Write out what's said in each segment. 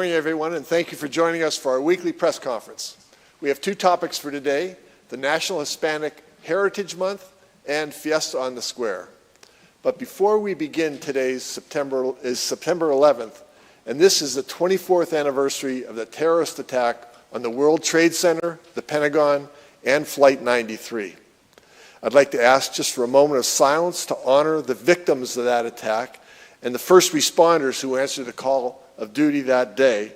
morning, everyone, and thank you for joining us for our weekly press conference. We have two topics for today, the National Hispanic Heritage Month and Fiesta on the Square. But before we begin, today's September 11th, and this is the 24th anniversary of the terrorist attack on the World Trade Center, the Pentagon, and Flight 93. I'd like to ask just for a moment of silence to honor the victims of that attack and the first responders who answered the call of duty that day.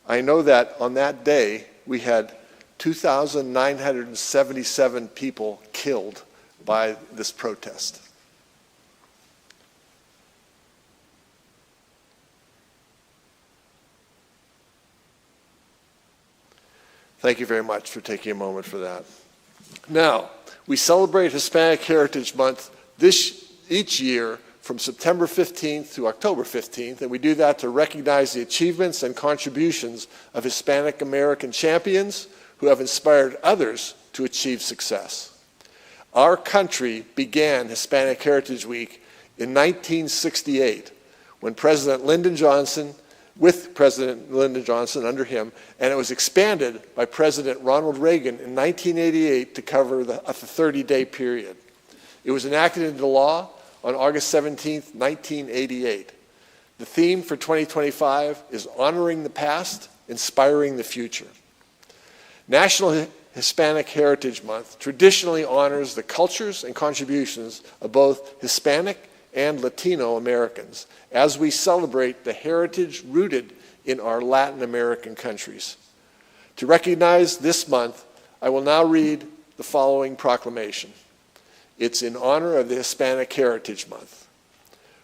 I know that on that day we had 2,977 people killed by this protest. Thank you very much for taking a moment for that. Now, we celebrate Hispanic Heritage Month each year from September 15th to October 15th, and we do that to recognize the achievements and contributions of Hispanic American champions who have inspired others to achieve success. Our country began Hispanic Heritage Week in 1968 when President Lyndon Johnson under him, and it was expanded by President Ronald Reagan in 1988 to cover a 30-day period. It was enacted into law on August 17, 1988. The theme for 2025 is Honoring the Past, Inspiring the Future. National Hispanic Heritage Month traditionally honors the cultures and contributions of both Hispanic and Latino Americans as we celebrate the heritage rooted in our Latin American countries. To recognize this month, I will now read the following proclamation. It's in honor of the Hispanic Heritage Month.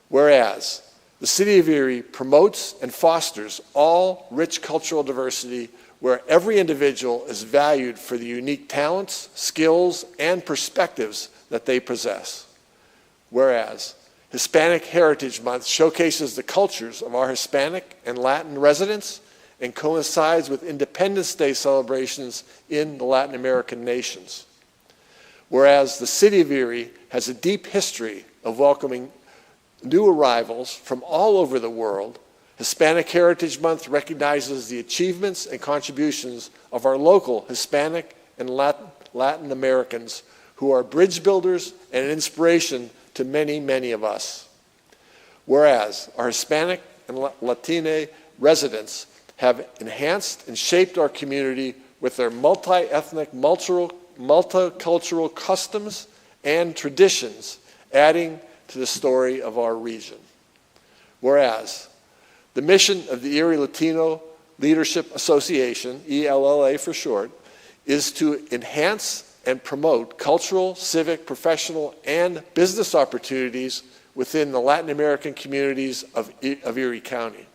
Whereas the City of Erie promotes and fosters all rich cultural diversity where every individual is valued for the unique talents, skills, and perspectives that they possess. Whereas Hispanic Heritage Month showcases the cultures of our Hispanic and Latin residents and coincides with Independence Day celebrations in the Latin American nations. Whereas the City of Erie has a deep history of welcoming new arrivals from all over the world, Hispanic Heritage Month recognizes the achievements and contributions of our local Hispanic and Latin Americans who are bridge builders and an inspiration to many, many of us. Whereas our Hispanic and Latina residents have enhanced and shaped our community with their multi-ethnic, multicultural customs and traditions, adding to the story of our region. Whereas the mission of the Erie Latino Leadership Association, ELLA for short, is to enhance and promote cultural, civic, professional, and business opportunities within the Latin American communities of Erie County.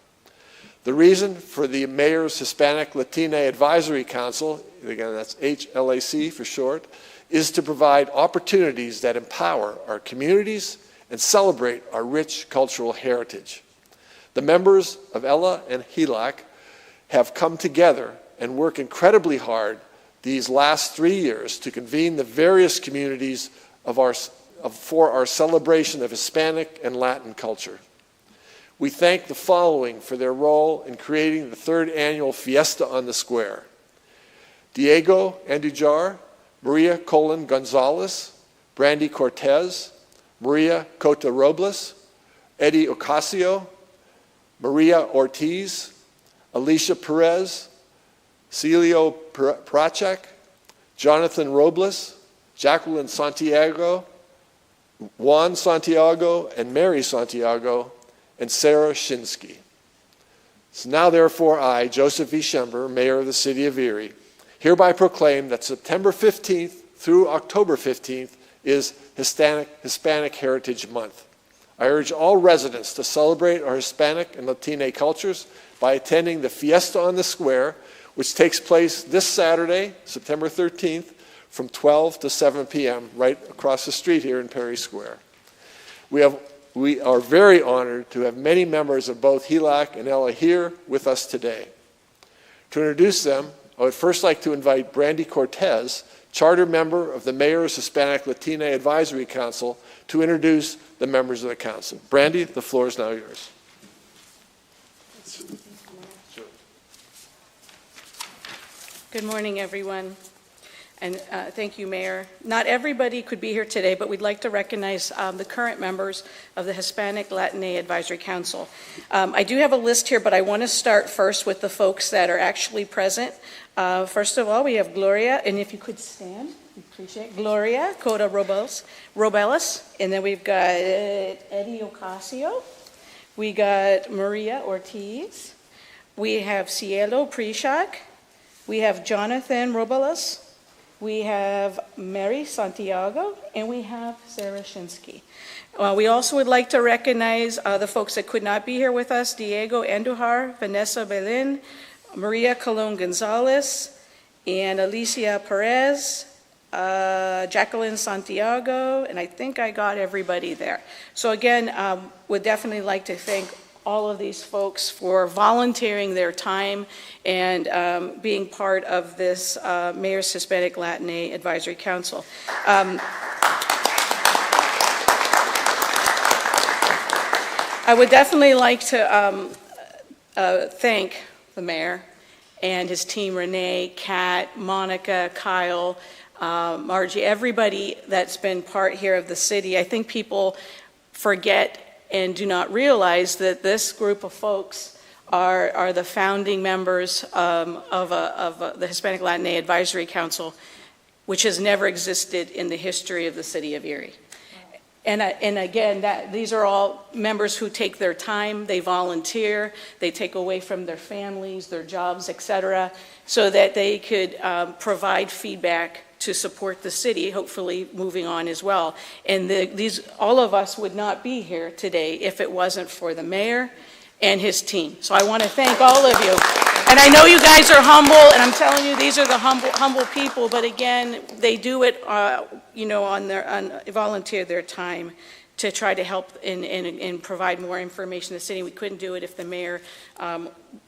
The reason for the Mayor's Hispanic Latina Advisory Council, again that's HLAC for short, is to provide opportunities that empower our communities and celebrate our rich cultural heritage. The members of ELA and HELAC have come together and work incredibly hard these last 3 years to convene the various communities for our celebration of Hispanic and Latin culture. We thank the following for their role in creating the third annual Fiesta on the Square: Diego Andujar, Maria Colon Gonzalez, Brandy Cortez, Maria Cota Robles, Eddie Ocasio, Maria Ortiz, Alicia Perez, Celio Prachek, Jonathan Robles, Jacqueline Santiago, Juan Santiago, and Mary Santiago, and Sarah Shinsky. So now therefore I, Joseph V. Schember, Mayor of the City of Erie, hereby proclaim that September 15th through October 15th is Hispanic Heritage Month. I urge all residents to celebrate our Hispanic and Latina cultures by attending the Fiesta on the Square, which takes place this Saturday, September 13th, from 12 to 7 p.m. right across the street here in Perry Square. We are very honored to have many members of both HELAC and ELA here with us today. To introduce them, I would first like to invite Brandy Cortez, charter member of the Mayor's Hispanic Latina Advisory Council, to introduce the members of the council. Brandy, the floor is now yours. Good morning, everyone. And thank you, Mayor. Not everybody could be here today, but we'd like to recognize the current members of the Hispanic Latinx Advisory Council. I do have a list here, but I want to start first with the folks that are actually present. First of all, we have Gloria, and if you could stand, we appreciate it. Gloria Cota Robelis, and then we've got Eddie Ocasio. We got Maria Ortiz. We have Cielo Prishak. We have Jonathan Robelis. We have Mary Santiago, and we have Sarah Shinsky. We also would like to recognize the folks that could not be here with us: Diego Andujar, Vanessa Belin, Maria Colon Gonzalez, and Alicia Perez, Jacqueline Santiago, and I think I got everybody there. So again, would definitely like to thank all of these folks for volunteering their time and being part of this Mayor's Hispanic Latinx Advisory Council. I would definitely like to thank the mayor and his team, Renee, Kat, Monica, Kyle, Margie, everybody that's been part here of the city. I think people forget and do not realize that this group of folks are the founding members of the Hispanic Latinx Advisory Council, which has never existed in the history of the city of Erie. And again, these are all members who take their time, they volunteer, they take away from their families, their jobs, etc., so that they could provide feedback to support the city, hopefully moving on as well. And all of us would not be here today if it wasn't for the mayor and his team. So I want to thank all of you. And I know you guys are humble, and I'm telling you, these are the humble people, but again, they do it, volunteer their time to try to help and provide more information to the city. We couldn't do it if the mayor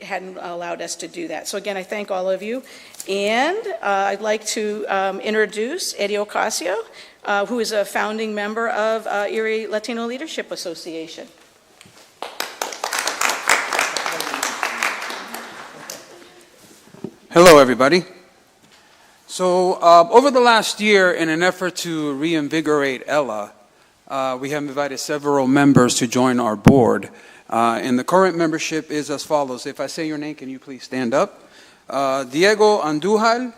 hadn't allowed us to do that. So again, I thank all of you. And I'd like to introduce Eddie Ocasio, who is a founding member of Erie Latino Leadership Association. Hello, everybody. So over the last year, in an effort to reinvigorate Ella, we have invited several members to join our board. And the current membership is as follows. If I say your name, can you please stand up? Diego Andujar,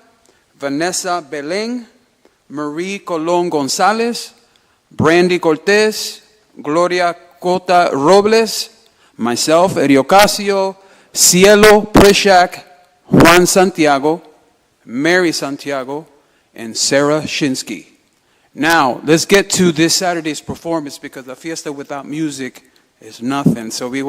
Vanessa Belén, Marie Colon Gonzalez, Brandy Cortez, Gloria Cota Robles, myself, Eddie Ocasio, Cielo Prishak, Juan Santiago, Mary Santiago, and Sarah Shinsky. Now, let's get to this Saturday's performance, because a fiesta without music is nothing. So we're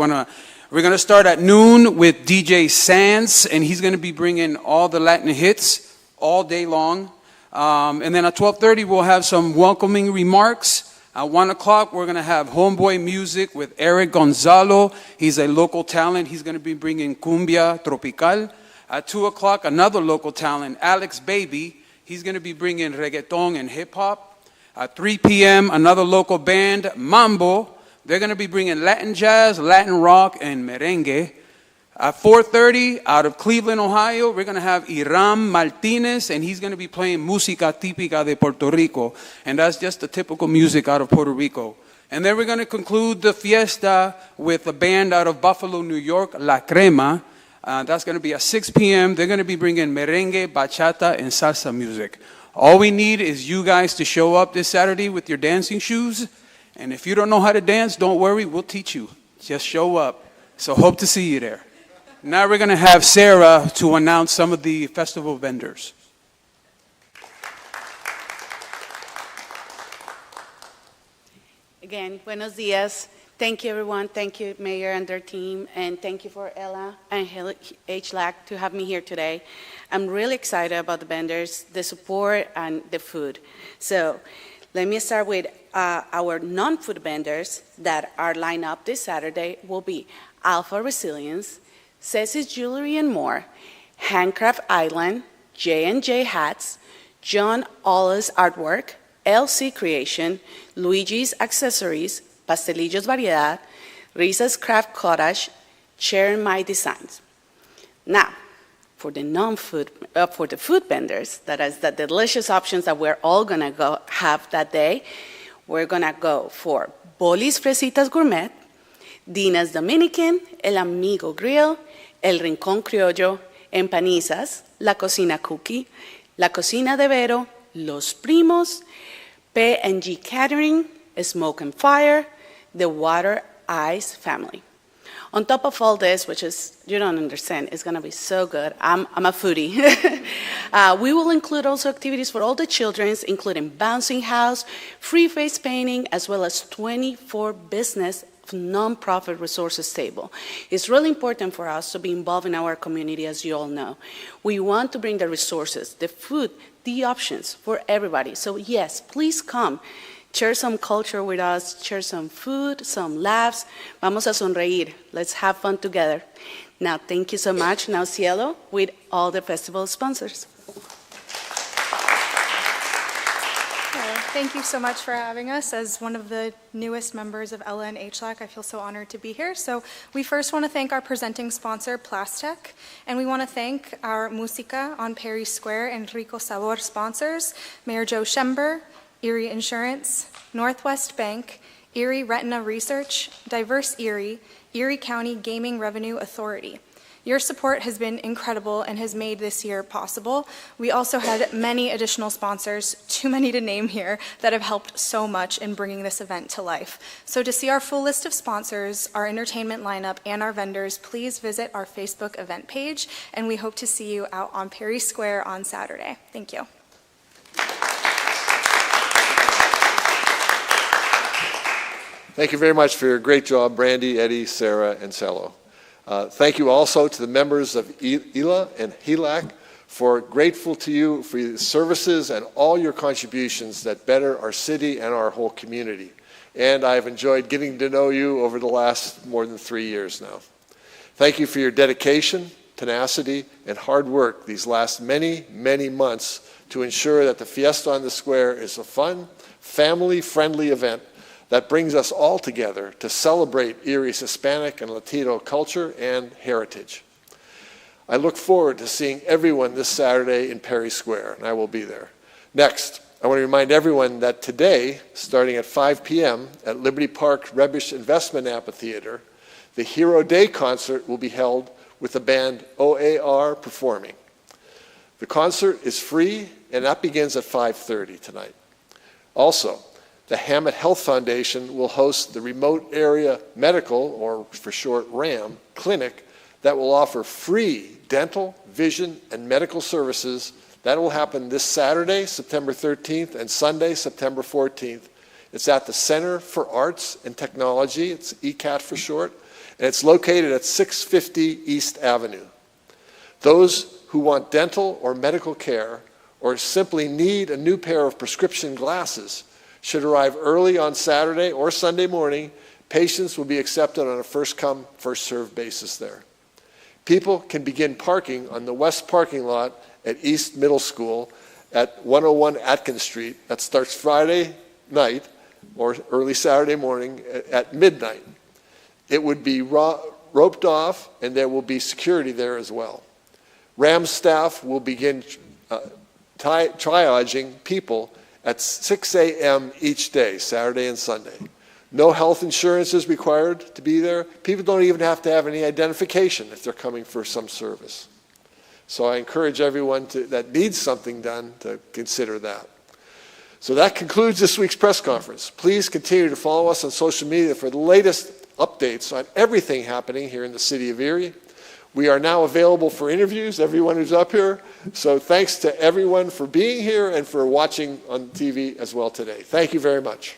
gonna start at noon with DJ Sands, and he's gonna be bringing all the Latin hits all day long. And then at 12:30, we'll have some welcoming remarks. At 1 o'clock, we're gonna have Homeboy Music with Eric Gonzalo. He's a local talent. He's gonna be bringing cumbia tropical. At 2 o'clock, another local talent, Alex Baby. He's going to be bringing reggaeton and hip-hop. At 3 p.m., another local band, Mambo. They're going to be bringing Latin jazz, Latin rock, and merengue. At 4:30, out of Cleveland, Ohio, we're going to have Iram Martinez, and he's going to be playing música típica de Puerto Rico. And that's just the typical music out of Puerto Rico. And then we're going to conclude the fiesta with a band out of Buffalo, New York, La Crema. That's going to be at 6 p.m. They're going to be bringing merengue, bachata, and salsa music. All we need is you guys to show up this Saturday with your dancing shoes. And if you don't know how to dance, don't worry, we'll teach you. Just show up. So hope to see you there. Now we're going to have Sarah to announce some of the festival vendors. Again, buenos dias. Thank you, everyone. Thank you, Mayor and their team. And thank you for Ella and HLAC to have me here today. I'm really excited about the vendors, the support, and the food. So let me start with our non-food vendors that are lined up this Saturday will be Alpha Resilience, Ceci's Jewelry and More, Handcraft Island, J&J Hats, John Ollis Artwork, LC Creation, Luigi's Accessories, Pastelillos Variedad, Risa's Craft Cottage, Share My Designs. Now, for the non-food, for the food vendors, that is the delicious options that we're all gonna go have that day, we're gonna go for Bolis Fresitas Gourmet, Dina's Dominican, El Amigo Grill, El Rincón Criollo, Empanizas, La Cocina Cookie, La Cocina de Vero, Los Primos, P&G Catering, Smoke and Fire, the Water Ice family. On top of all this, which is, you don't understand, it's gonna be so good. I'm a foodie. We will include also activities for all the children, including bouncing house, free face painting, as well as 24 business non-profit resources table. It's really important for us to be involved in our community, as you all know. We want to bring the resources, the food, the options for everybody. So yes, please come. Share some culture with us, share some food, some laughs. Vamos a sonreír. Let's have fun together. Now, thank you so much. Now, Cielo, with all the festival sponsors. Thank you so much for having us. As one of the newest members of Ella and HLAC, I feel so honored to be here. So we first want to thank our presenting sponsor, Plastec, and we want to thank our Música on Perry Square and Rico Sabor sponsors, Mayor Joe Schember, Erie Insurance, Northwest Bank, Erie Retina Research, Diverse Erie, Erie County Gaming Revenue Authority. Your support has been incredible and has made this year possible. We also had many additional sponsors, too many to name here, that have helped so much in bringing this event to life. So to see our full list of sponsors, our entertainment lineup, and our vendors, please visit our Facebook event page, and we hope to see you out on Perry Square on Saturday. Thank you. Thank you very much for your great job, Brandy, Eddie, Sarah, and Cello. Thank you also to the members of ELA and HELAC. Grateful to you for your services and all your contributions that better our city and our whole community. And I've enjoyed getting to know you over the last more than 3 years now. Thank you for your dedication, tenacity, and hard work these last many, many months to ensure that the Fiesta on the Square is a fun, family-friendly event that brings us all together to celebrate Erie's Hispanic and Latino culture and heritage. I look forward to seeing everyone this Saturday in Perry Square, and I will be there. Next, I want to remind everyone that today, starting at 5 p.m. at Liberty Park Rebish Investment Amphitheater, the Hero Day concert will be held with the band OAR performing. The concert is free, and that begins at 5:30 tonight. Also, the Hammett Health Foundation will host the Remote Area Medical, or for short RAM, clinic that will offer free dental, vision, and medical services. That will happen this Saturday, September 13th, and Sunday, September 14th. It's at the Center for Arts and Technology, it's ECAT for short, and it's located at 650 East Avenue. Those who want dental or medical care, or simply need a new pair of prescription glasses, should arrive early on Saturday or Sunday morning. Patients will be accepted on a first-come, first-served basis there. People can begin parking on the west parking lot at East Middle School at 101 Atkins Street. That starts Friday night or early Saturday morning at midnight. It would be roped off, and there will be security there as well. RAM staff will begin triaging people at 6 a.m. each day, Saturday and Sunday. No health insurance is required to be there. People don't even have to have any identification if they're coming for some service. So I encourage everyone that needs something done to consider that. So that concludes this week's press conference. Please continue to follow us on social media for the latest updates on everything happening here in the city of Erie. We are now available for interviews, everyone who's up here. So thanks to everyone for being here and for watching on TV as well today. Thank you very much.